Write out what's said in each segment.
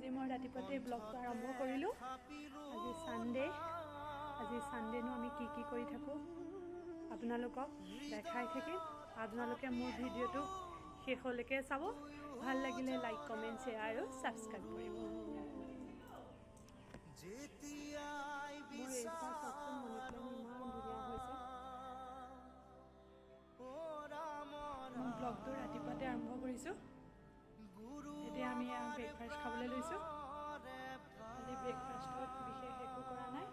আজি মই ৰাতিপুৱাতে ব্লগটো আৰম্ভ কৰিলোঁ। আজি ছানডে'নো আমি কি কৰি থাকোঁ আপোনালোকক দেখাই থাকিম। আপোনালোকে মোৰ ভিডিঅ'টো শেষলৈকে চাব। ভাল লাগিলে লাইক কমেণ্ট শ্বেয়াৰ আৰু ছাবস্ক্ৰাইব কৰিব। মোৰ এইজোপা চাওকচোন, মানি প্লেণ্ট ইমান ধুনীয়া হৈছে। মই ব্লগটো ৰাতিপুৱাতে আৰম্ভ কৰিছোঁ। এতিয়া আমি ব্ৰেকফাষ্ট খাবলৈ লৈছোঁ। আজি ব্ৰেকফাষ্টত বিশেষ একো কৰা নাই।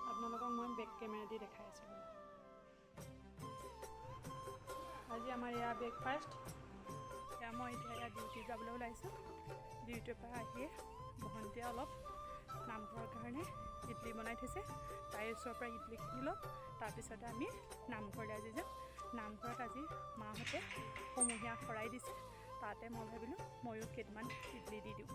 আপোনালোকক মই বেক কেমেৰা দি দেখাই আছোঁ। আজি আমাৰ এয়া ব্ৰেকফাষ্ট। মই এতিয়া ডিউটি যাবলৈ ওলাইছোঁ। ডিউটিৰ পৰা আহিয়ে ভণ্টিয়ে অলপ নামঘৰৰ কাৰণে ইডলি বনাই থৈছে। তাইৰ ওচৰৰ পৰা ইডলি কিনিলোঁ। তাৰপিছতে আমি নামঘৰলৈ আজি যাম। নামঘৰত আজি মাহঁতে সমূহীয়া শৰাই দিছে। তাতে মই ভাবিলোঁ ময়ো কেইটামান ইডলি দি দিওঁ।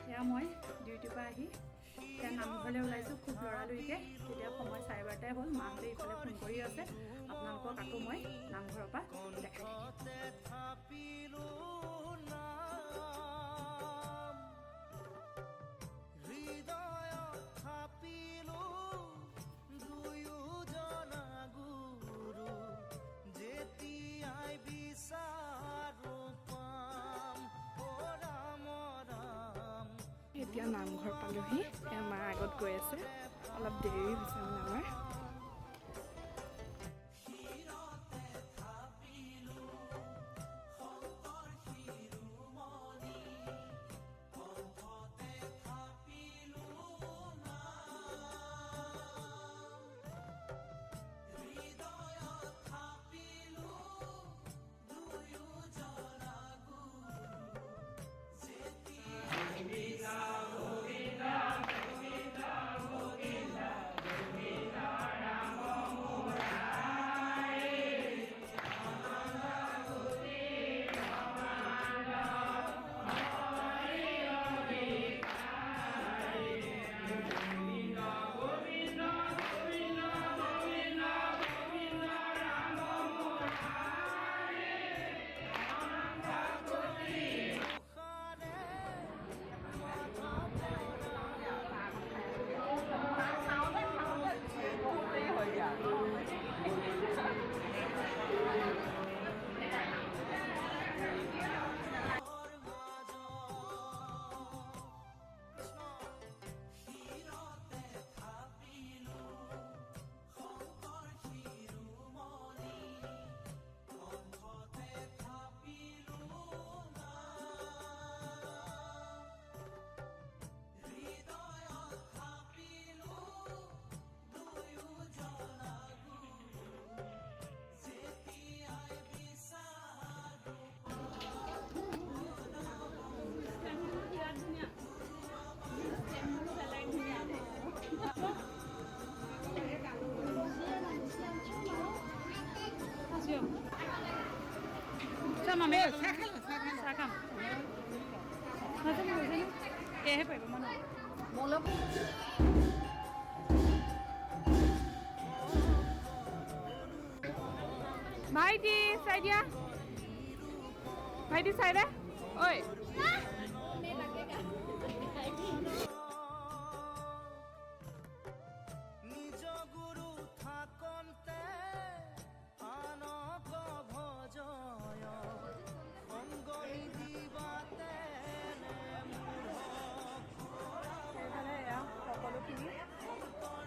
এয়া মই ডিউটিৰ পৰা আহি এতিয়া নামঘৰলৈ ওলাইছোঁ। খুব লৰালৰিকৈ, তেতিয়া সময় 12:30 হ'ল। মাহঁতে ইফালে ফোন কৰি আছে। আপোনালোকক আকৌ মই নামঘৰৰ পৰা দেখাই এতিয়া নামঘৰ পালোহি। মাৰ আগত গৈ আছে, অলপ দেৰি হৈছে মানে আমাৰ। ভাইটি চাই দিয়া, ভাইটি চাই দে। ঐ নিজ গুৰু থাকন্তে আনক ভজয় অংগনি দিবাতে সকলোখিনি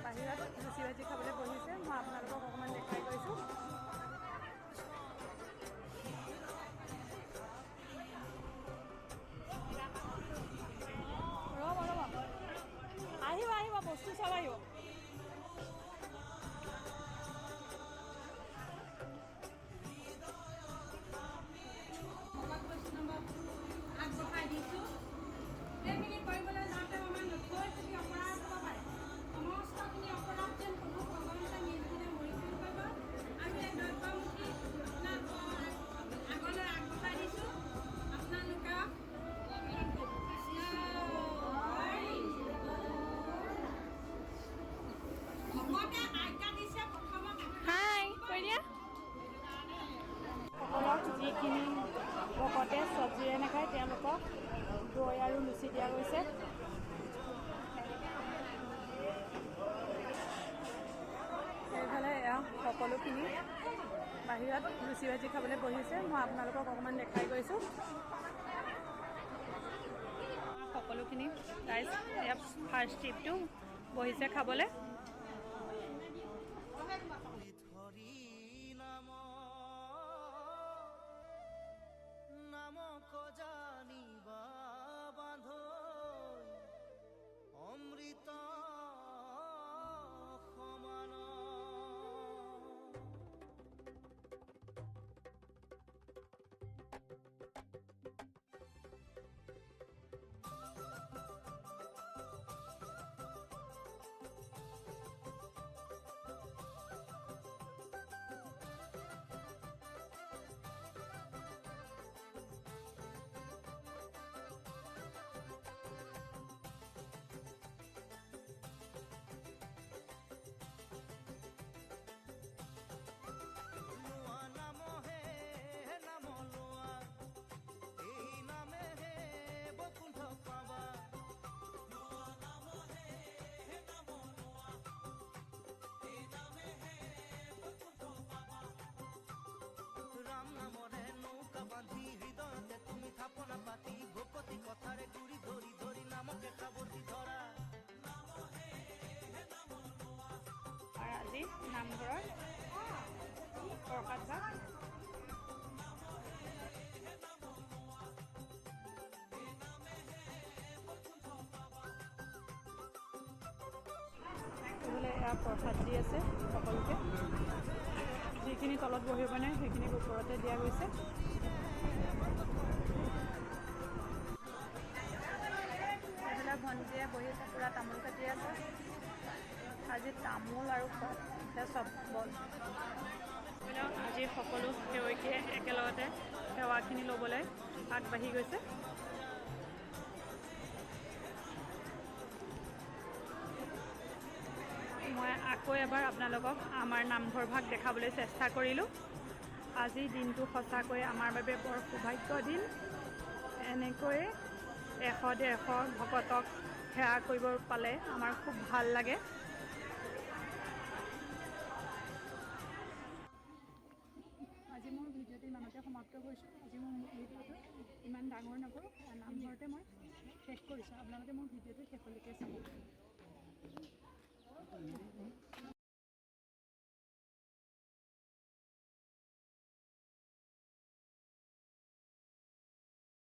বাহিৰত লুচি ভাজি খাবলৈ বহিছে। মই আপোনালোকক অকণমান দেখাই গৈছোঁ। সকলোখিনি বাহিৰত লুচি ভাজি খাবলৈ বহিছে। মই আপোনালোকক অকণমান দেখাই গৈছোঁ। সকলোখিনি ৰাইজ ইয়াত ফাৰ্ষ্ট ট্ৰিপটো বহিছে খাবলৈ। অমৃত আজি নামঘৰৰ প্ৰসাদ ভাগ এয়া প্ৰসাদ দি আছে সকলোকে। যিখিনি তলত বহিব নাই সেইখিনি ওপৰতে দিয়া গৈছে। এইবিলাক ভণ্টিয়ে বহি পূৰা তামোল কাটি আছে। আজি তামোল আৰু চব বল আজি সকলো সেৱকীয়ে একেলগতে সেৱাখিনি ল'বলৈ আগবাঢ়ি গৈছে। মই আকৌ এবাৰ আপোনালোকক আমাৰ নামঘৰ ভাগ দেখাবলৈ চেষ্টা কৰিলোঁ। আজিৰ দিনটো সঁচাকৈ আমাৰ বাবে বৰ সৌভাগ্য দিন। এনেকৈ 100-150 ভকতক সেৱা কৰিব পালে আমাৰ খুব ভাল লাগে। আজি মোৰ ভিডিঅ'টো ইমানতে সমাপ্ত কৰিছোঁ। আজি মোৰ ভিডিঅ'টো ইমান ডাঙৰ নকৰোঁ, নামঘৰতে মই শেষ কৰিছোঁ। আপোনালোকে মোৰ ভিডিঅ'টো শেষলৈকে চাব।